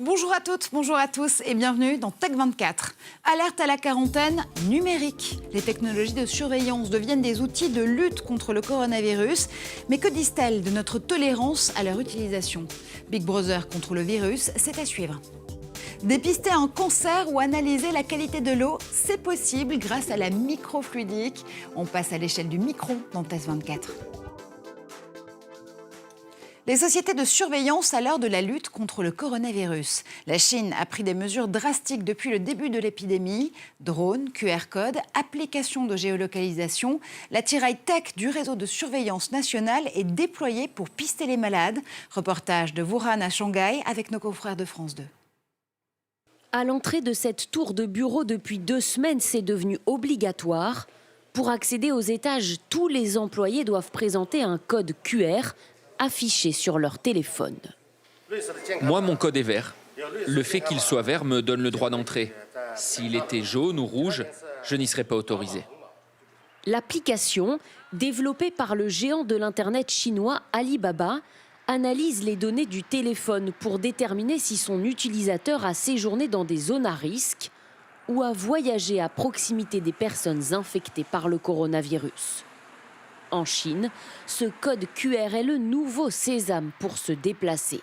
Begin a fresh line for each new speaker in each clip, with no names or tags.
Bonjour à toutes, bonjour à tous et bienvenue dans Tech24. Alerte à la quarantaine numérique. Les technologies de surveillance deviennent des outils de lutte contre le coronavirus. Mais que disent-elles de notre tolérance à leur utilisation? Big Brother contre le virus, c'est à suivre. Dépister un cancer ou analyser la qualité de l'eau, c'est possible grâce à la microfluidique. On passe à l'échelle du micron dans Test 24. Les sociétés de surveillance à l'heure de la lutte contre le coronavirus. La Chine a pris des mesures drastiques depuis le début de l'épidémie. Drones, QR code, applications de géolocalisation. L'attirail tech du réseau de surveillance nationale est déployé pour pister les malades. Reportage de Wuhan à Shanghai avec nos confrères de France 2.
À l'entrée de cette tour de bureau depuis 2 semaines, c'est devenu obligatoire. Pour accéder aux étages, tous les employés doivent présenter un code QR affiché sur leur téléphone.
Moi, mon code est vert. Le fait qu'il soit vert me donne le droit d'entrer. S'il était jaune ou rouge, je n'y serais pas autorisé.
L'application, développée par le géant de l'Internet chinois Alibaba, analyse les données du téléphone pour déterminer si son utilisateur a séjourné dans des zones à risque ou a voyagé à proximité des personnes infectées par le coronavirus. En Chine, ce code QR est le nouveau sésame pour se déplacer.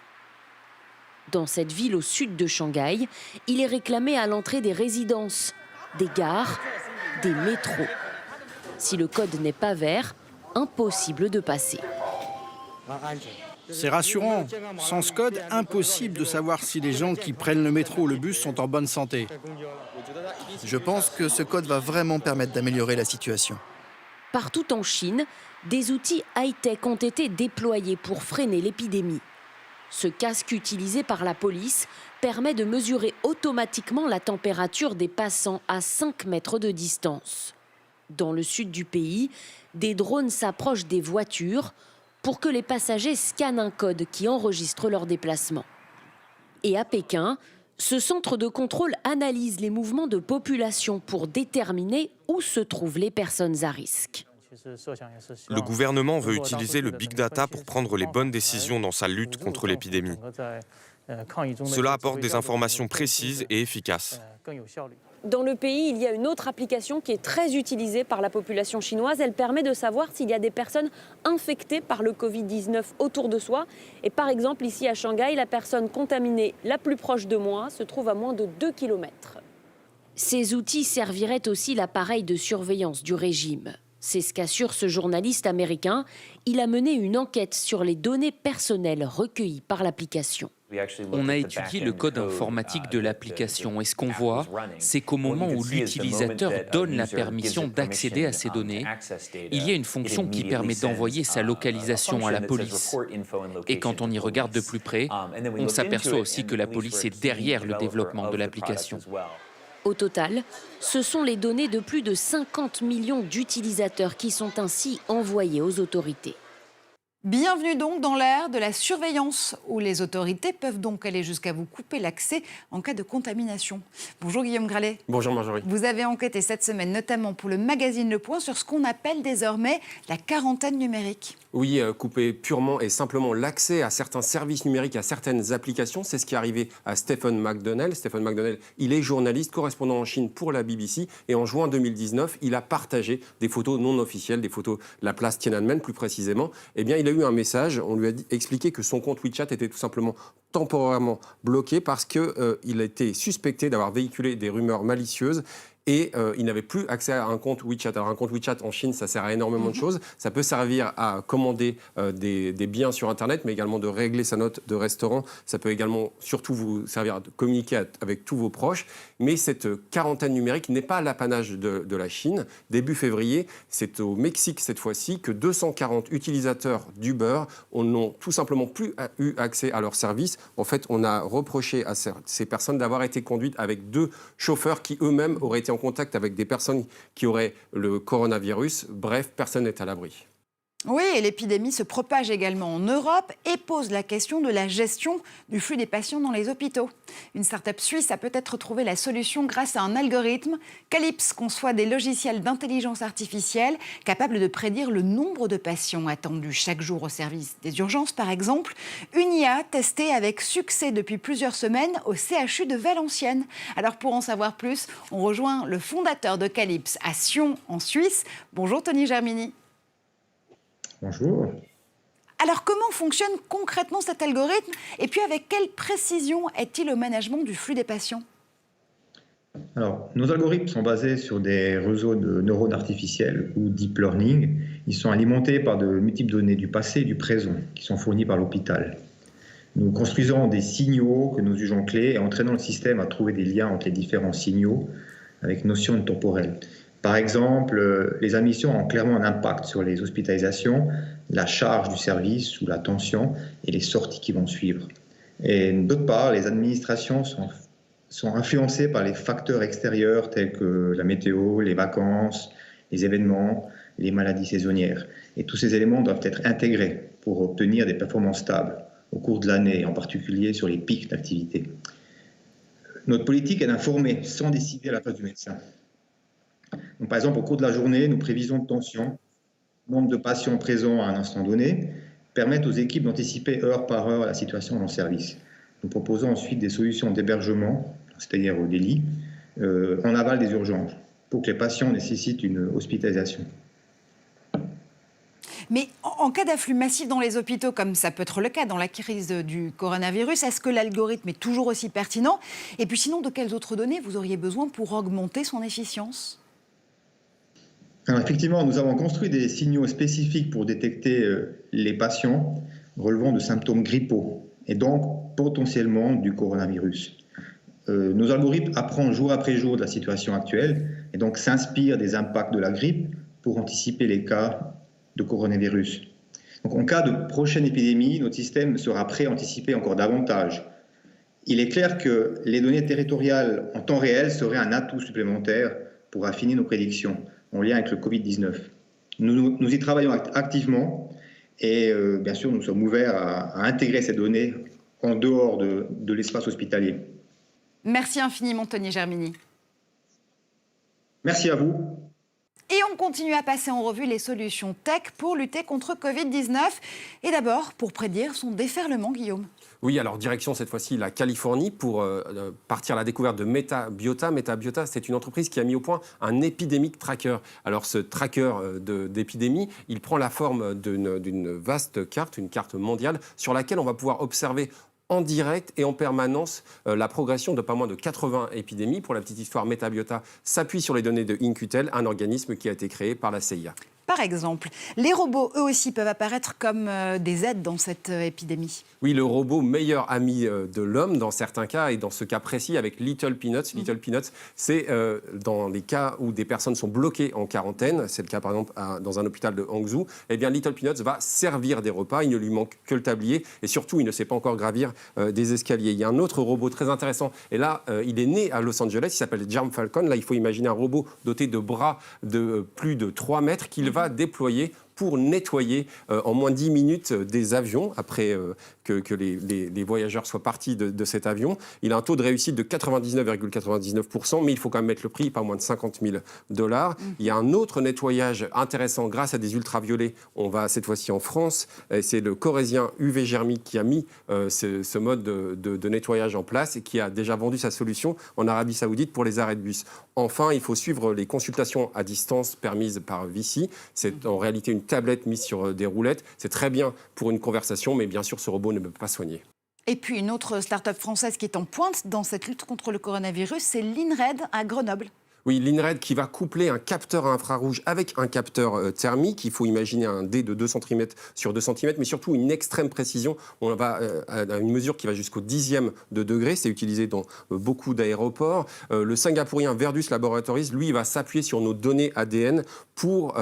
Dans cette ville au sud de Shanghai, il est réclamé à l'entrée des résidences, des gares, des métros. Si le code n'est pas vert, impossible de passer.
C'est rassurant. Sans ce code, impossible de savoir si les gens qui prennent le métro ou le bus sont en bonne santé.
Je pense que ce code va vraiment permettre d'améliorer la situation.
Partout en Chine, des outils high-tech ont été déployés pour freiner l'épidémie. Ce casque utilisé par la police permet de mesurer automatiquement la température des passants à 5 mètres de distance. Dans le sud du pays, des drones s'approchent des voitures pour que les passagers scannent un code qui enregistre leur déplacement. Et à Pékin, ce centre de contrôle analyse les mouvements de population pour déterminer où se trouvent les personnes à risque.
Le gouvernement veut utiliser le big data pour prendre les bonnes décisions dans sa lutte contre l'épidémie. Cela apporte des informations précises et efficaces.
Dans le pays, il y a une autre application qui est très utilisée par la population chinoise. Elle permet de savoir s'il y a des personnes infectées par le Covid-19 autour de soi. Et par exemple, ici à Shanghai, la personne contaminée la plus proche de moi se trouve à moins de 2 km. Ces outils serviraient aussi l'appareil de surveillance du régime. C'est ce qu'assure ce journaliste américain. Il a mené une enquête sur les données personnelles recueillies par l'application.
On a étudié le code informatique de l'application et ce qu'on voit, c'est qu'au moment où l'utilisateur donne la permission d'accéder à ces données, il y a une fonction qui permet d'envoyer sa localisation à la police. Et quand on y regarde de plus près, on s'aperçoit aussi que la police est derrière le développement de l'application.
Au total, ce sont les données de plus de 50 millions d'utilisateurs qui sont ainsi envoyées aux autorités.
Bienvenue donc dans l'ère de la surveillance, où les autorités peuvent donc aller jusqu'à vous couper l'accès en cas de contamination. Bonjour Guillaume Gralet.
Bonjour Marjorie.
Vous avez enquêté cette semaine, notamment pour le magazine Le Point, sur ce qu'on appelle désormais la quarantaine numérique.
Oui, couper purement et simplement l'accès à certains services numériques, à certaines applications. C'est ce qui est arrivé à Stephen McDonnell. Stephen McDonnell, il est journaliste, correspondant en Chine pour la BBC. Et en juin 2019, il a partagé des photos non officielles, des photos de la place Tiananmen plus précisément. Eh bien, il a eu un message, on lui a expliqué que son compte WeChat était tout simplement temporairement bloqué parce qu'il a été suspecté d'avoir véhiculé des rumeurs malicieuses. Et il n'avait plus accès à un compte WeChat. Alors un compte WeChat en Chine, ça sert à énormément de choses. Ça peut servir à commander des biens sur Internet, mais également de régler sa note de restaurant. Ça peut également surtout vous servir à communiquer avec tous vos proches. Mais cette quarantaine numérique n'est pas l'apanage de la Chine. Début février, c'est au Mexique cette fois-ci que 240 utilisateurs d'Uber n'ont tout simplement plus eu accès à leur service. En fait, on a reproché à ces personnes d'avoir été conduites avec 2 chauffeurs qui eux-mêmes auraient été en contact avec des personnes qui auraient le coronavirus. Bref, personne n'est à l'abri.
Oui, et l'épidémie se propage également en Europe et pose la question de la gestion du flux des patients dans les hôpitaux. Une start-up suisse a peut-être trouvé la solution grâce à un algorithme. Calypse conçoit des logiciels d'intelligence artificielle capables de prédire le nombre de patients attendus chaque jour au service des urgences, par exemple. Une IA testée avec succès depuis plusieurs semaines au CHU de Valenciennes. Alors pour en savoir plus, on rejoint le fondateur de Calypse à Sion, en Suisse. Bonjour Tony Germini.
Bonjour.
Alors, comment fonctionne concrètement cet algorithme? Et puis, avec quelle précision est-il au management du flux des patients?
Alors, nos algorithmes sont basés sur des réseaux de neurones artificiels ou deep learning. Ils sont alimentés par de multiples données du passé et du présent qui sont fournies par l'hôpital. Nous construisons des signaux que nous jugeons clés et entraînons le système à trouver des liens entre les différents signaux avec notion de temporel. Par exemple, les admissions ont clairement un impact sur les hospitalisations, la charge du service ou la tension et les sorties qui vont suivre. Et d'autre part, les administrations sont influencées par les facteurs extérieurs tels que la météo, les vacances, les événements, les maladies saisonnières. Et tous ces éléments doivent être intégrés pour obtenir des performances stables au cours de l'année, en particulier sur les pics d'activité. Notre politique est d'informer sans décider à la place du médecin. Donc, par exemple, au cours de la journée, nos prévisions de tension, nombre de patients présents à un instant donné, permettent aux équipes d'anticiper heure par heure la situation dans le service. Nous proposons ensuite des solutions d'hébergement, c'est-à-dire des lits, en aval des urgences, pour que les patients nécessitent une hospitalisation.
Mais en cas d'afflux massif dans les hôpitaux, comme ça peut être le cas dans la crise du coronavirus, est-ce que l'algorithme est toujours aussi pertinent? Et puis sinon, de quelles autres données vous auriez besoin pour augmenter son efficience?
Alors effectivement, nous avons construit des signaux spécifiques pour détecter les patients relevant de symptômes grippaux et donc potentiellement du coronavirus. Nos algorithmes apprennent jour après jour de la situation actuelle et donc s'inspirent des impacts de la grippe pour anticiper les cas de coronavirus. Donc en cas de prochaine épidémie, notre système sera prêt à anticiper encore davantage. Il est clair que les données territoriales en temps réel seraient un atout supplémentaire pour affiner nos prédictions en lien avec le Covid-19. Nous y travaillons activement et bien sûr nous sommes ouverts à intégrer ces données en dehors de l'espace hospitalier.
Merci infiniment Tony Germini.
Merci à vous.
Et on continue à passer en revue les solutions tech pour lutter contre Covid-19. Et d'abord, pour prédire son déferlement, Guillaume.
Oui, alors direction cette fois-ci la Californie pour partir à la découverte de MetaBiota. MetaBiota, c'est une entreprise qui a mis au point un epidemic tracker. Alors ce tracker d'épidémie, il prend la forme d'une vaste carte, une carte mondiale, sur laquelle on va pouvoir observer en direct et en permanence la progression de pas moins de 80 épidémies. Pour la petite histoire, MetaBiota s'appuie sur les données de InQtel, un organisme qui a été créé par la CIA.
Par exemple, les robots, eux aussi, peuvent apparaître comme des aides dans cette épidémie.
Oui, le robot meilleur ami de l'homme dans certains cas, et dans ce cas précis avec Little Peanuts. Little Peanuts, c'est dans les cas où des personnes sont bloquées en quarantaine, c'est le cas par exemple dans un hôpital de Hangzhou, eh bien Little Peanuts va servir des repas, il ne lui manque que le tablier, et surtout il ne sait pas encore gravir des escaliers. Il y a un autre robot très intéressant, et là il est né à Los Angeles, il s'appelle Germ Falcon. Là il faut imaginer un robot doté de bras de plus de 3 mètres qu'il va déployer pour nettoyer en moins de 10 minutes des avions, après que les voyageurs soient partis de cet avion. Il a un taux de réussite de 99,99%, mais il faut quand même mettre le prix, pas moins de $50 000. Il y a un autre nettoyage intéressant grâce à des ultraviolets. On va cette fois-ci en France. C'est le Corésien UV Germic qui a mis ce mode de nettoyage en place et qui a déjà vendu sa solution en Arabie Saoudite pour les arrêts de bus. Enfin, il faut suivre les consultations à distance permises par Vici. C'est en réalité une tablette mise sur des roulettes. C'est très bien pour une conversation, mais bien sûr, ce robot ne peut pas soigner.
Et puis une autre start-up française qui est en pointe dans cette lutte contre le coronavirus, c'est l'INRED à Grenoble.
Oui, l'INRED qui va coupler un capteur à infrarouge avec un capteur thermique. Il faut imaginer un dé de 2 cm sur 2 cm, mais surtout une extrême précision. On va à une mesure qui va jusqu'au dixième de degré. C'est utilisé dans beaucoup d'aéroports. Le Singapourien Verdus Laboratories, lui, va s'appuyer sur nos données ADN pour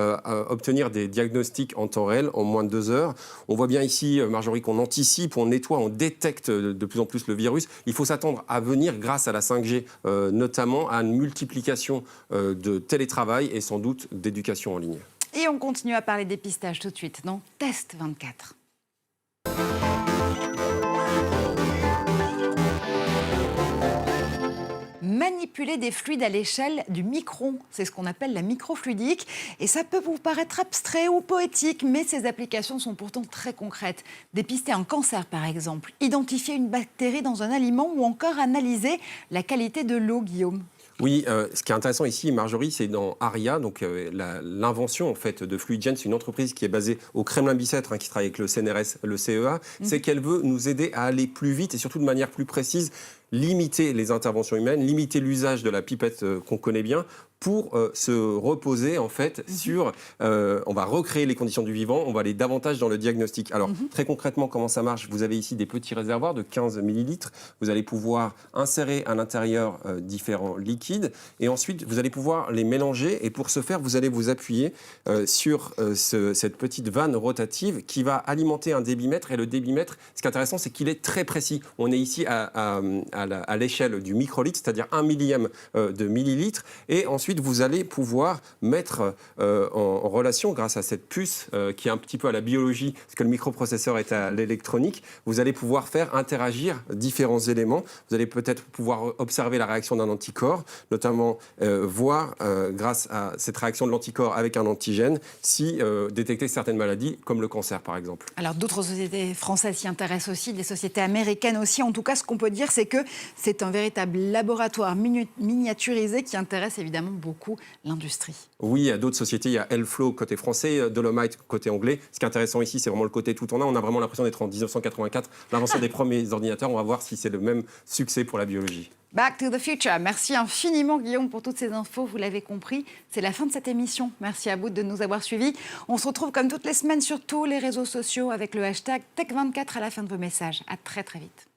obtenir des diagnostics en temps réel en moins de 2 heures. On voit bien ici, Marjorie, qu'on anticipe, on nettoie, on détecte de plus en plus le virus. Il faut s'attendre à venir, grâce à la 5G notamment, à une multiplication de télétravail et sans doute d'éducation en ligne.
Et on continue à parler dépistage tout de suite dans Test 24. Manipuler des fluides à l'échelle du micron, c'est ce qu'on appelle la microfluidique. Et ça peut vous paraître abstrait ou poétique, mais ces applications sont pourtant très concrètes. Dépister un cancer, par exemple, identifier une bactérie dans un aliment ou encore analyser la qualité de l'eau, Guillaume.
Oui, ce qui est intéressant ici, Marjorie, c'est dans Aria, donc l'invention en fait de FluidGen, c'est une entreprise qui est basée au Kremlin-Bicêtre, qui travaille avec le CNRS, le CEA, c'est qu'elle veut nous aider à aller plus vite et surtout de manière plus précise, limiter les interventions humaines, limiter l'usage de la pipette qu'on connaît bien, pour se reposer en fait sur, on va recréer les conditions du vivant, on va aller davantage dans le diagnostic. Alors très concrètement, comment ça marche? Vous avez ici des petits réservoirs de 15 millilitres, vous allez pouvoir insérer à l'intérieur différents liquides et ensuite vous allez pouvoir les mélanger et pour ce faire, vous allez vous appuyer sur cette petite vanne rotative qui va alimenter un débitmètre et le débitmètre, ce qui est intéressant, c'est qu'il est très précis. On est ici à l'échelle du microlitre, c'est-à-dire 1 millième de millilitre et ensuite vous allez pouvoir mettre en relation, grâce à cette puce qui est un petit peu à la biologie, parce que le microprocesseur est à l'électronique, vous allez pouvoir faire interagir différents éléments. Vous allez peut-être pouvoir observer la réaction d'un anticorps, notamment voir, grâce à cette réaction de l'anticorps avec un antigène, si détecter certaines maladies, comme le cancer par exemple.
Alors d'autres sociétés françaises s'y intéressent aussi, des sociétés américaines aussi. En tout cas, ce qu'on peut dire, c'est que c'est un véritable laboratoire miniaturisé qui intéresse évidemment beaucoup l'industrie.
Oui, il y a d'autres sociétés, il y a Elflow côté français, Dolomite côté anglais. Ce qui est intéressant ici, c'est vraiment le côté tout en un. On a vraiment l'impression d'être en 1984, l'invention des premiers ordinateurs. On va voir si c'est le même succès pour la biologie.
Back to the future. Merci infiniment Guillaume pour toutes ces infos. Vous l'avez compris, c'est la fin de cette émission. Merci à vous de nous avoir suivis. On se retrouve comme toutes les semaines sur tous les réseaux sociaux avec le hashtag Tech24 à la fin de vos messages. À très très vite.